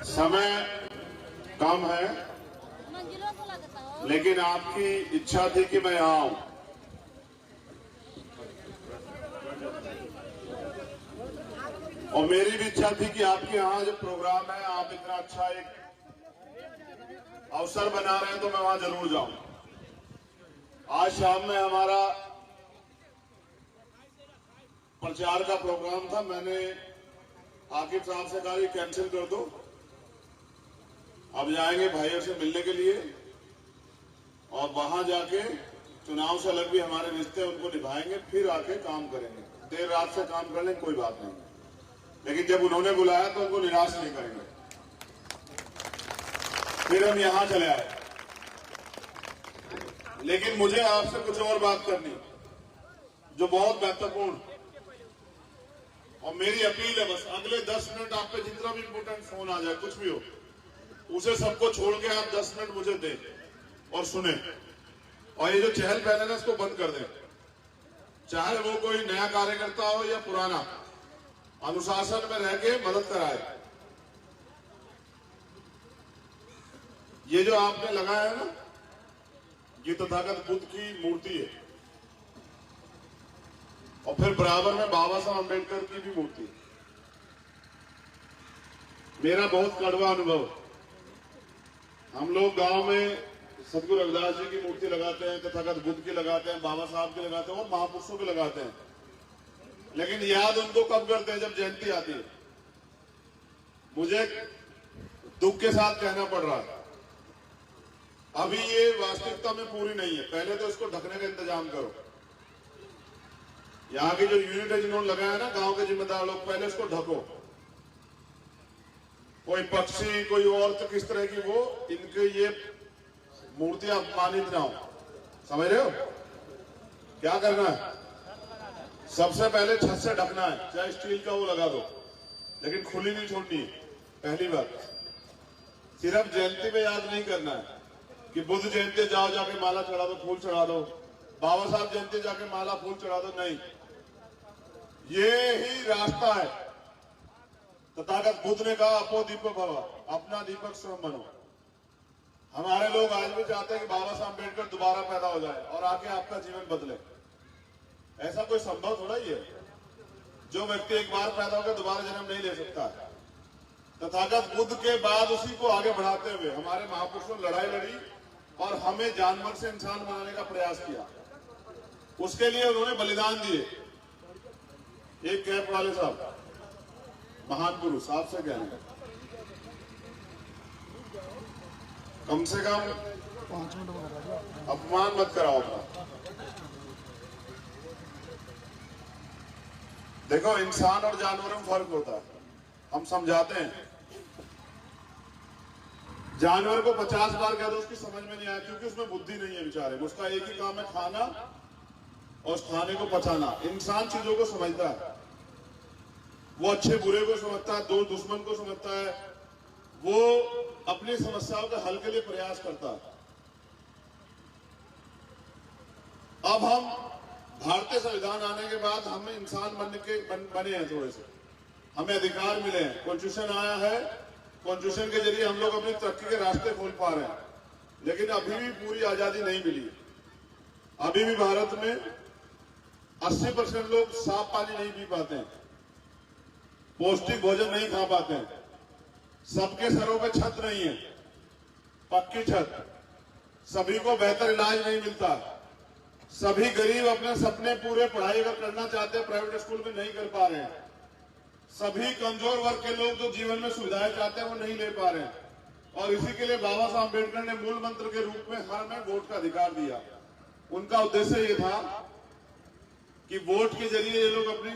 समय कम है, लेकिन आपकी इच्छा थी कि मैं यहाँ आऊं। और मेरी भी इच्छा थी कि आपके यहाँ जो प्रोग्राम है, आप इतना अच्छा एक अवसर बना रहे हैं तो मैं वहां जरूर जाऊं। आज शाम में हमारा प्रचार का प्रोग्राम था। मैंने आकिब साहब से कहा कि कैंसिल कर दो, अब जाएंगे भाइयों से मिलने के लिए और वहां जाके चुनाव से अलग भी हमारे रिश्ते उनको निभाएंगे, फिर आके काम करेंगे। देर रात से काम कर लें कोई बात नहीं, लेकिन जब उन्होंने बुलाया तो उनको निराश नहीं करेंगे। फिर हम यहां चले आए, लेकिन मुझे आपसे कुछ और बात करनी जो बहुत महत्वपूर्ण, और मेरी अपील है बस अगले 10 मिनट आप पे जितना भी इंपोर्टेंट फोन आ जाए, कुछ भी हो, उसे सबको छोड़ के आप 10 मिनट मुझे दें और सुने। और ये जो चहल पहल है इसको बंद कर दें, चाहे वो कोई नया कार्यकर्ता हो या पुराना, अनुशासन में रह के मदद कराए। ये जो आपने लगाया है ना, ये तथागत बुद्ध की मूर्ति है, और फिर बराबर में बाबा साहब अम्बेडकर की भी मूर्ति है। मेरा बहुत कड़वा अनुभव, हम लोग गांव में सदगुरु रविदास जी की मूर्ति लगाते हैं, तथागत बुद्ध की लगाते हैं, बाबा साहब की लगाते हैं और महापुरुषों की लगाते हैं, लेकिन याद उनको कब करते हैं जब जयंती आती है। मुझे दुख के साथ कहना पड़ रहा है, अभी ये वास्तविकता में पूरी नहीं है। पहले तो इसको ढकने का इंतजाम करो। यहाँ की जो यूनिट है जिन्होंने लगाया ना, गांव के जिम्मेदार लोग, पहले इसको ढको। कोई पक्षी कोई और तो किस तरह की वो, इनके ये मूर्तियां अपमानित ना हो, समझ रहे हो क्या करना है? सबसे पहले छत से ढकना है, चाहे स्टील का वो लगा दो, लेकिन खुली नहीं छोड़नी है। पहली बात, सिर्फ जयंती में याद नहीं करना है कि बुद्ध जयंती जाओ जाके माला चढ़ा दो, फूल चढ़ा दो, बाबा साहब जयंती जाके माला फूल चढ़ा दो, नहीं। ये ही रास्ता है। तथागत बुद्ध ने कहा अपो दीपक भव, अपना दीपक स्वयं बनो। हमारे लोग आज भी चाहते हैं कि बाबा साहब अम्बेडकर दोबारा पैदा हो जाए और आके आपका जीवन बदले। ऐसा कोई संभव थोड़ा ही है। जो व्यक्ति एक बार पैदा होकर दोबारा जन्म नहीं ले सकता है। तथागत बुद्ध के बाद उसी को आगे बढ़ाते हुए हमारे महापुरुषों ने लड़ाई लड़ी और हमें जानवर से इंसान बनाने का प्रयास किया। उसके लिए उन्होंने बलिदान दिए। एक कैप वाले साहब, महान पुरुष, आपसे कहना है कम से कम 5 मिनट अपमान मत कराओ अपना। देखो, इंसान और जानवरों में फर्क होता है, हम समझाते हैं। जानवर को 50 बार कह दो उसकी समझ में नहीं आया, क्योंकि उसमें बुद्धि नहीं है बेचारे। उसका एक ही काम है, खाना और उस खाने को पचाना। इंसान चीजों को समझता है, वो अच्छे बुरे को समझता है, दोस्त दुश्मन को समझता है, वो अपनी समस्याओं के हल के लिए प्रयास करता है। अब हम भारतीय संविधान आने के बाद हम इंसान बने हैं, थोड़े से हमें अधिकार मिले हैं, कॉन्स्टिट्यूशन आया है, कॉन्स्टिट्यूशन के जरिए हम लोग अपनी तरक्की के रास्ते खोल पा रहे हैं, लेकिन अभी भी पूरी आजादी नहीं मिली। अभी भी भारत में 80% लोग साफ पानी नहीं पी पाते हैं, पौष्टिक भोजन नहीं खा पाते हैं, सबके सरों पे छत नहीं है, पक्की छत, सभी को बेहतर इलाज नहीं मिलता, सभी गरीब अपने सपने पूरे पढ़ाई अगर करना चाहते हैं प्राइवेट स्कूल में नहीं कर पा रहे हैं, सभी कमजोर वर्ग के लोग जो जीवन में सुविधाएं चाहते हैं वो नहीं ले पा रहे हैं। और इसी के लिए बाबा साहब अम्बेडकर ने मूल मंत्र के रूप में हर में वोट का अधिकार दिया। उनका उद्देश्य ये था कि वोट के जरिए ये लोग अपनी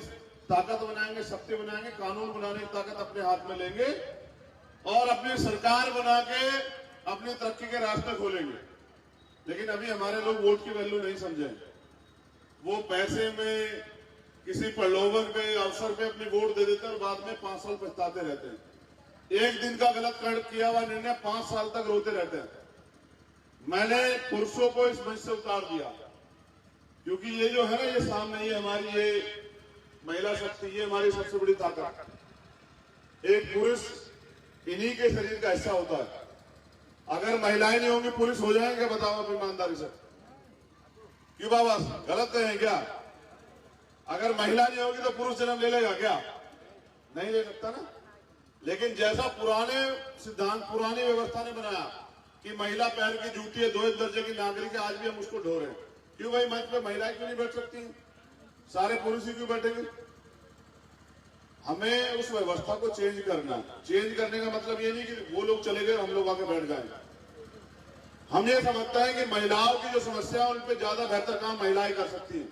ताकत बनाएंगे, शक्ति बनाएंगे, कानून बनाने की ताकत अपने हाथ में लेंगे और अपनी सरकार बना के अपनी तरक्की के रास्ते खोलेंगे। लेकिन अभी हमारे लोग वोट की वैल्यू नहीं समझे। वो पैसे में, किसी प्रलोभन पे, अवसर पे अपनी वोट दे देते हैं और बाद में 5 साल पछताते रहते हैं। एक दिन का गलत किया हुआ निर्णय 5 साल तक रोते रहते हैं। मैंने पुरुषों को इस मंच से उतार दिया, क्योंकि ये जो है ना, ये सामने ये हमारी ये महिला शक्ति, ये हमारी सबसे बड़ी ताकत। एक पुरुष इन्हीं के शरीर का हिस्सा होता है। अगर महिलाएं नहीं होंगी पुलिस हो जाएंगे? बताओ आप ईमानदारी से। क्यों बाबा, गलत है क्या? अगर महिला नहीं होगी तो पुरुष जन्म ले लेगा क्या? नहीं ले सकता ना। लेकिन जैसा पुराने सिद्धांत, पुरानी व्यवस्था ने बनाया कि महिला पैर की जूती है, 2 दर्जे की नागरिक है, आज भी हम उसको ढो रहे हैं। क्यों भाई, मंच पे महिलाएं क्यों नहीं बैठ सकती? सारे पुरुष ही क्यों बैठेंगे? हमें उस व्यवस्था को चेंज करना। चेंज करने का मतलब ये नहीं कि वो लोग चले गए हम लोग आके बैठ जाएंगे। हम ये समझते हैं कि महिलाओं की जो समस्या है उन पर ज्यादा बेहतर काम महिलाएं कर सकती हैं,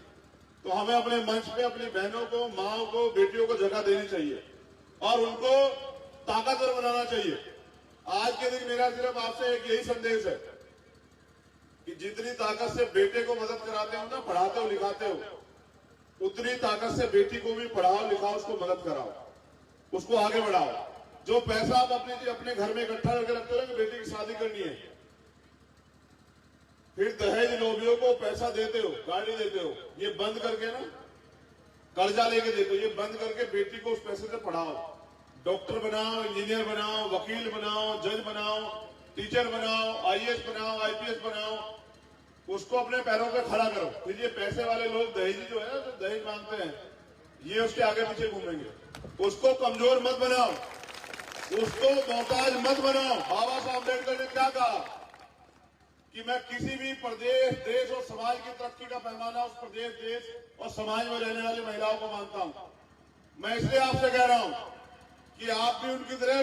तो हमें अपने मंच पे अपनी बहनों को, माओ को, बेटियों को जगह देनी चाहिए और उनको ताकतवर बनाना चाहिए। आज के दिन मेरा सिर्फ आपसे एक यही संदेश है कि जितनी ताकत से बेटे को मदद कराते हो ना, पढ़ाते हो, लिखाते हो, उतनी ताकत से बेटी को भी पढ़ाओ, लिखाओ, उसको मदद कराओ, उसको आगे बढ़ाओ। जो पैसा आप अपने घर में इकट्ठा करके रखते हो कि बेटी की शादी करनी है, फिर दहेज लोभियों को पैसा देते हो, गाड़ी देते हो, ये बंद करके ना, कर्जा लेके देते हो, ये बंद करके बेटी को उस पैसे से पढ़ाओ। डॉक्टर बनाओ, इंजीनियर बनाओ, वकील बनाओ, जज बनाओ, टीचर बनाओ, आईएएस बनाओ, आईपीएस बनाओ, उसको अपने पैरों पे खड़ा करो। फिर ये पैसे वाले लोग दहेजी जो है, जो दहेज मांगते हैं, ये उसके आगे पीछे घूमेंगे। उसको कमजोर मत बनाओ, उसको मोहताज मत बनाओ। बाबा साहब अम्बेडकर ने क्या कहा कि मैं किसी भी प्रदेश, देश और समाज की तरक्की का पैमाना उस प्रदेश, देश और समाज में रहने वाली महिलाओं को मानता हूं। मैं इसलिए आपसे कह रहा हूं कि आप भी उनकी तरह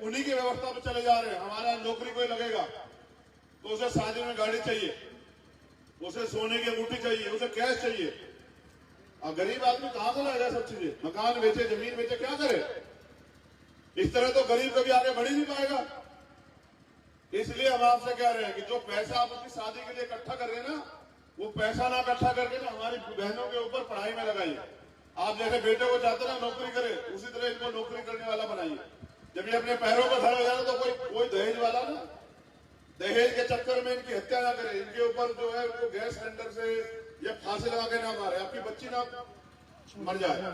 उन्हीं की व्यवस्था पर चले जा रहे हैं। हमारा नौकरी कोई लगेगा तो उसे शादी में गाड़ी चाहिए, उसे सोने की अंगूठी चाहिए, उसे कैश चाहिए। अब गरीब आदमी कहां से लाएगा सब चीजें? मकान बेचे, जमीन बेचे, क्या करे? इस तरह तो गरीब कभी आगे बढ़ ही नहीं पाएगा। इसलिए हम आपसे कह रहे हैं कि जो पैसा आप अपनी शादी के लिए इकट्ठा कर रहे हैं ना, वो पैसा ना इकट्ठा करके ना हमारी बहनों के ऊपर पढ़ाई में लगाइए। आप जैसे बेटे को चाहते ना नौकरी करे, उसी तरह इनको नौकरी करने वाला बनाइए। जब ये अपने पैरों पर खड़ा हो जाए तो कोई दहेज वाला ना, दहेज के चक्कर में इनकी हत्या ना करे, इनके ऊपर जो है वो गैस सिलेंडर से या फांसी लगा के ना मारे, आपकी बच्ची ना मर जाए।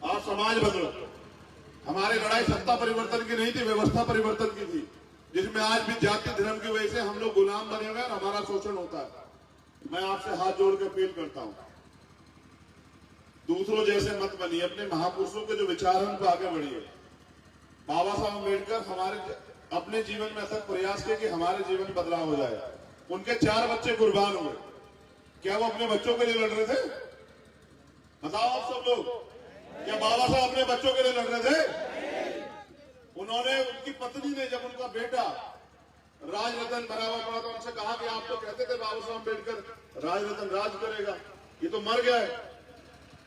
आप समाज बदलो। हमारी लड़ाई सत्ता परिवर्तन की नहीं थी, व्यवस्था परिवर्तन की थी, जिसमें आज भी जाति धर्म की वजह से हम लोग गुलाम बने हुए हैं और हमारा शोषण होता है। मैं आपसे हाथ जोड़ के अपील करता हूं, दूसरों जैसे मत बनिए, अपने महापुरुषों के जो विचार हैं उन पर आगे बढ़िए। बाबा साहब अम्बेडकर हमारे अपने जीवन में ऐसा प्रयास किया कि हमारे जीवन में बदलाव हो जाए। उनके 4 बच्चे कुर्बान हुए, क्या वो अपने बच्चों के लिए लड़ रहे थे? बताओ आप सब लोग, क्या बाबा साहब अपने बच्चों के लिए लड़ रहे थे? उन्होंने, उनकी पत्नी ने, जब उनका बेटा राजरत्न बना हुआ पड़ा तो उनसे कहा कि आप तो कहते थे बाबा साहब अम्बेडकर राजरत्न राज करेगा, ये तो मर गया है,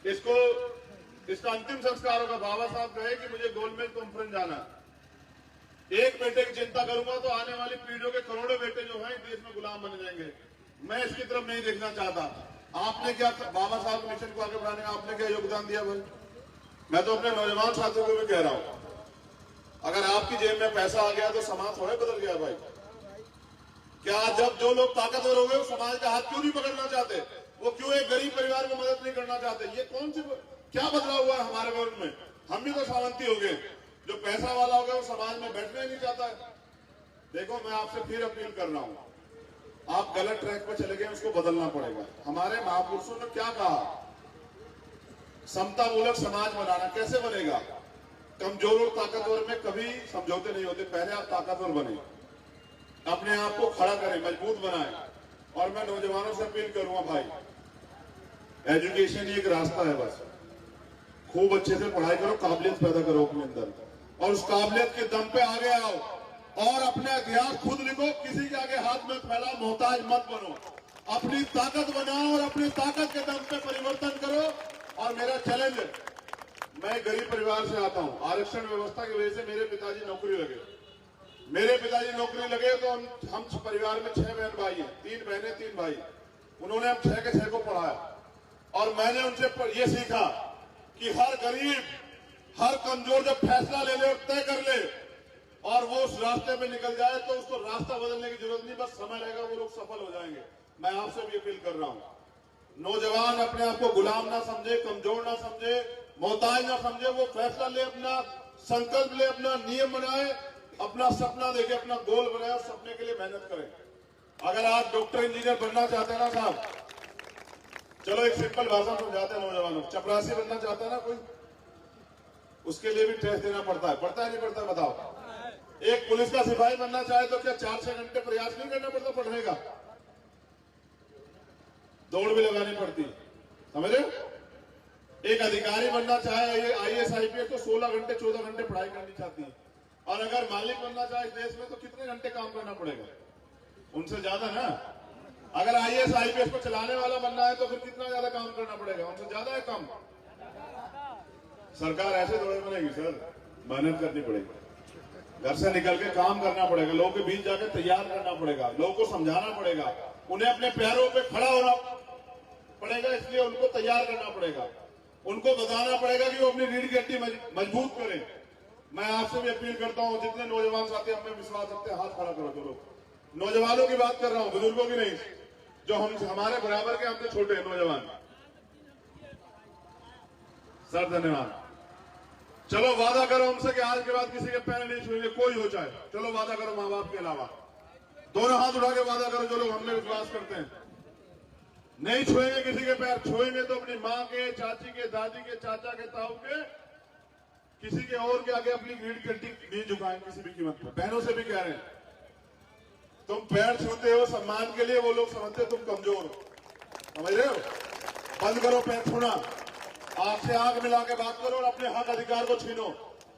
इसका अंतिम संस्कार होगा। बाबा साहब कहे कि मुझे गोलमेज कॉन्फ्रेंस जाना है, एक बेटे की चिंता करूंगा तो आने वाली पीढ़ियों के करोड़ों बेटे जो हैं देश में गुलाम बन जाएंगे। मैं इसकी तरफ नहीं देखना चाहता। आपने क्या, बाबा साहब के मिशन को आगे बढ़ाने का आपने क्या योगदान दिया भाई? मैं तो अपने नौजवान साथियों को भी कह रहा हूं, अगर आपकी जेब में पैसा आ गया तो समाज थोड़े बदल गया भाई। क्या जब जो लोग ताकतवर हो गए वो समाज का हाथ क्यों नहीं पकड़ना चाहते? वो क्यों एक गरीब परिवार को मदद नहीं करना चाहते? ये कौन सी, क्या बदलाव हुआ है हमारे वर्ग में? हम भी तो सावंती हो गए। जो पैसा वाला हो गया वो समाज में बैठना ही नहीं चाहता है। देखो, मैं आपसे फिर अपील कर रहा हूं, आप गलत ट्रैक पर चले गए, उसको बदलना पड़ेगा। हमारे महापुरुषों ने क्या कहा, समता मूलक समाज बनाना। कैसे बनेगा? कमजोर और ताकतवर में कभी समझौते नहीं होते। पहले आप ताकतवर बने, अपने आप को खड़ा करें, मजबूत बनाएं। और मैं नौजवानों से अपील करूंगा भाई, एजुकेशन ही एक रास्ता है, बस खूब अच्छे से पढ़ाई करो, काबिलियत पैदा करो अपने अंदर, और उस काबिलियत के दम पे आगे आओ और अपना इतिहास खुद लिखो। किसी के आगे हाथ में फैलाओ, मोहताज मत बनो, अपनी ताकत बनाओ और अपनी ताकत के दम पे परिवर्तन करो। और मेरा चैलेंज है, मैं गरीब परिवार से आता हूं, आरक्षण व्यवस्था की वजह से मेरे पिताजी नौकरी लगे। मेरे पिताजी नौकरी लगे तो हम परिवार में 6 बहन भाई हैं, 3 बहनें 3 भाई। उन्होंने हम 6 के 6 को पढ़ाया और मैंने उनसे ये सीखा कि हर गरीब, हर कमजोर जब फैसला ले ले और तय कर ले और वो उस रास्ते में निकल जाए तो उसको रास्ता बदलने की जरूरत नहीं, बस समय रहेगा, वो लोग सफल हो जाएंगे। मैं आपसे भी अपील कर रहा हूं, नौजवान अपने आप को गुलाम ना समझे, कमजोर ना समझे, मोहताज ना समझे, वो फैसला ले अपना संकल्प ले, अपना नियम बनाए, अपना सपना देखे, अपना गोल बनाए और सपने के लिए मेहनत करें। अगर आप डॉक्टर इंजीनियर बनना चाहते हैं ना साहब, चलो एक सिंपल भाषा समझाते हैं नौजवानों, चपरासी बनना चाहता है ना कोई, उसके लिए भी टेस्ट देना पड़ता है नहीं पड़ता? बताओ। एक पुलिस का सिपाही बनना चाहे तो क्या 4-6 घंटे प्रयास नहीं करना पड़ता पढ़ने का? दौड़ भी लगानी पड़ती, समझ रहे हो? एक अधिकारी बनना चाहे IAS IPS तो 16 घंटे 14 घंटे पढ़ाई करनी चाहती है। और अगर मालिक बनना चाहे इस देश में तो कितने घंटे काम करना पड़ेगा? उनसे ज्यादा ना। अगर IAS IPS को चलाने वाला बनना है तो फिर कितना ज्यादा काम करना पड़ेगा? उनसे ज्यादा है काम। सरकार ऐसे थोड़े बनेगी सर, मेहनत करनी पड़ेगी, घर से निकल के काम करना पड़ेगा, लोगों के बीच जाकर तैयार करना पड़ेगा, लोगों को समझाना पड़ेगा, उन्हें अपने पैरों पे खड़ा होना पड़ेगा, इसलिए उनको तैयार करना पड़ेगा, उनको बताना पड़ेगा कि वो अपनी रीढ़ की हड्डी मजबूत करें। मैं आपसे भी अपील करता हूं, जितने नौजवान साथी हमें विश्वास रखते हैं, हाथ खड़ा करो। चलो, नौजवानों की बात कर रहा हूं, बुजुर्गों की नहीं, जो हमारे बराबर के, हमसे छोटे नौजवान। सर धन्यवाद। चलो वादा करो हमसे कि आज के बाद किसी के पैर नहीं छूएंगे, कोई हो चाहे। चलो वादा करो, माँ बाप के अलावा दोनों हाथ उठा के वादा करो, जो लोग हमने विश्वास करते हैं। नहीं छुएंगे किसी के पैर, छुएंगे तो अपनी माँ के, चाची के, दादी के, चाचा के, ताऊ के, किसी के और के आगे अपनी रीढ़ की हड्डी नहीं झुकाएंगे किसी भी कीमत पर। बहनों से भी कह रहे हैं, तुम पैर छूते हो सम्मान के लिए, वो लोग समझते तुम कमजोर हो, समझ रहे हो? बंद करो पैर छूना, आपसे आंख मिला के बात करो और अपने हक अधिकार को छीनो।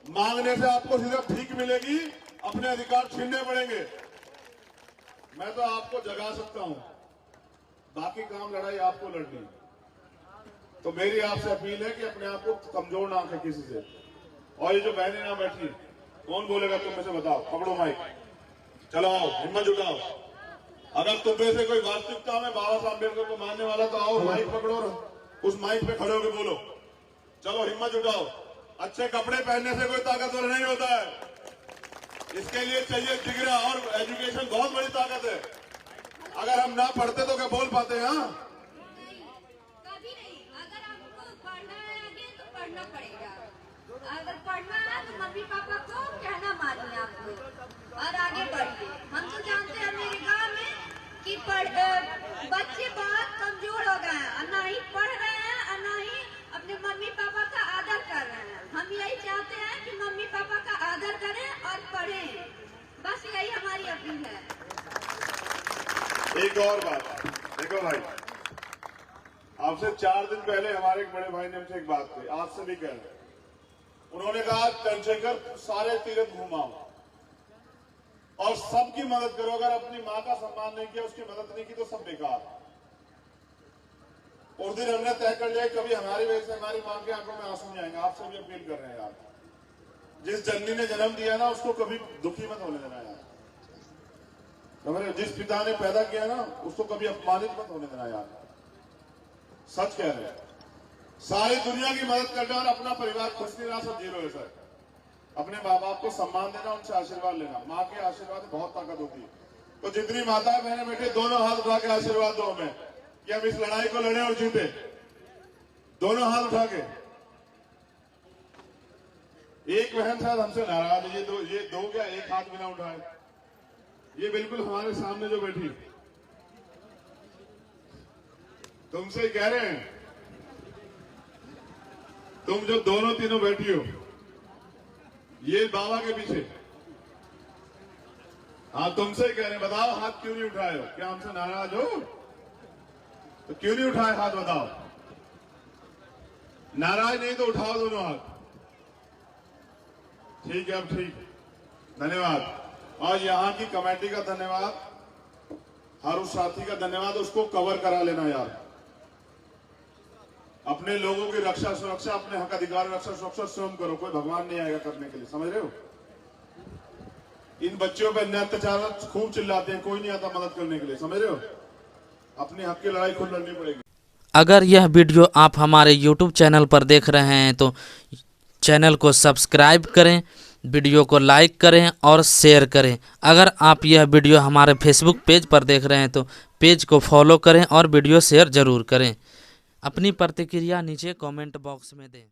मांगने से आपको सिर्फ भीख मिलेगी, अपने अधिकार छीनने पड़ेंगे। मैं तो आपको जगा सकता हूं, बाकी काम लड़ाई आपको लड़नी है। तो मेरी आपसे अपील है कि अपने आप को कमजोर ना रखें किसी से। और ये जो बहनें ना बैठी, कौन बोलेगा तुम में से? बताओ, पकड़ो माइक, चलो आओ, हिम्मत जुटाओ। अगर तुम में से कोई वास्तविकता में बाबा साहब अम्बेडकर को मानने वाला तो आओ, माइक पकड़ो, उस माइक पे खड़े होकर बोलो। चलो हिम्मत जुटाओ। अच्छे कपड़े पहनने से कोई ताकतवर नहीं होता है, इसके लिए चाहिए जिगरा, और एजुकेशन बहुत बड़ी ताकत है। अगर हम ना पढ़ते तो क्या बोल पाते हैं? कभी नहीं। अगर आपको पढ़ना है आगे तो पढ़ना पड़ेगा, अगर पढ़ना है तो मम्मी पापा को कहना मानिए आप लोग और आगे बढ़िए। हम तो जानते हैं मेरे गांव में कि बच्चे बहुत कमजोर हो गए हैं, और ना ही पढ़ रहे हैं और ना ही अपने मम्मी पापा का आदर कर रहे हैं। हम यही चाहते हैं कि मम्मी पापा का आदर करें और पढ़ें, बस यही हमारी अपील है। एक और बात देखो भाई, आपसे 4 दिन पहले हमारे एक बड़े भाई ने हमसे एक बात कही, आज से भी कह रहे, उन्होंने कहा चंद्रशेखर सारे तीर्थ घुमाओ और सबकी मदद करो। अगर अपनी माँ का सम्मान नहीं किया, उसकी मदद नहीं की तो सब बेकार। उस दिन हमने तय कर लिया, कभी हमारी वजह से हमारी माँ की आंखों में आंसू नहीं आएंगे। आपसे भी अपील कर रहे हैं यार, जिस जननी ने जन्म दिया ना उसको कभी दुखी मत होने देना यार, समझ रहे? जिस पिता ने पैदा किया ना उसको कभी अपमानित मत होने देना यार। सच कह रहे हैं, सारी दुनिया की मदद करना और अपना परिवार खुश नहीं रहा, सब जीरो है सर। अपने माँ बाप को सम्मान देना, उनसे आशीर्वाद लेना, माँ के आशीर्वाद में बहुत ताकत होती है। तो जितनी माताएं बहनें बैठे, दोनों हाथ उठा के आशीर्वाद दो हमें कि हम इस लड़ाई को लड़े और जीते। दोनों हाथ उठा के। एक बहन शायद हमसे नाराज है, ये दो क्या एक हाथ बिना उठाए, ये बिल्कुल हमारे सामने जो बैठी, तुमसे कह रहे हैं, तुम जो दोनों तीनों बैठी हो, ये बाबा के पीछे, हाँ तुमसे कह रहे हैं, बताओ हाथ क्यों नहीं उठाए हो? क्या हमसे नाराज हो? तो क्यों नहीं उठाए हाथ, बताओ। नाराज नहीं तो उठाओ दोनों हाथ। ठीक है, अब ठीक, धन्यवाद। और यहाँ की कमेटी का धन्यवाद, हर उस साथी का धन्यवाद, उसको कवर करा लेना यार। अपने लोगों की रक्षा सुरक्षा, अपने हक अधिकार रक्षा सुरक्षा स्वयं करो, कोई भगवान नहीं आएगा करने के लिए, समझ रहे हो? इन बच्चों पर अन्याय अत्याचार खूब चिल्लाते हैं, कोई नहीं आता मदद करने के लिए, समझ रहे हो? अपने हक की लड़ाई खुद लड़नी पड़ेगी। अगर यह वीडियो आप हमारे YouTube चैनल पर देख रहे हैं तो चैनल को सब्सक्राइब करें, वीडियो को लाइक करें और शेयर करें। अगर आप यह वीडियो हमारे फेसबुक पेज पर देख रहे हैं तो पेज को फॉलो करें और वीडियो शेयर ज़रूर करें। अपनी प्रतिक्रिया नीचे कमेंट बॉक्स में दें।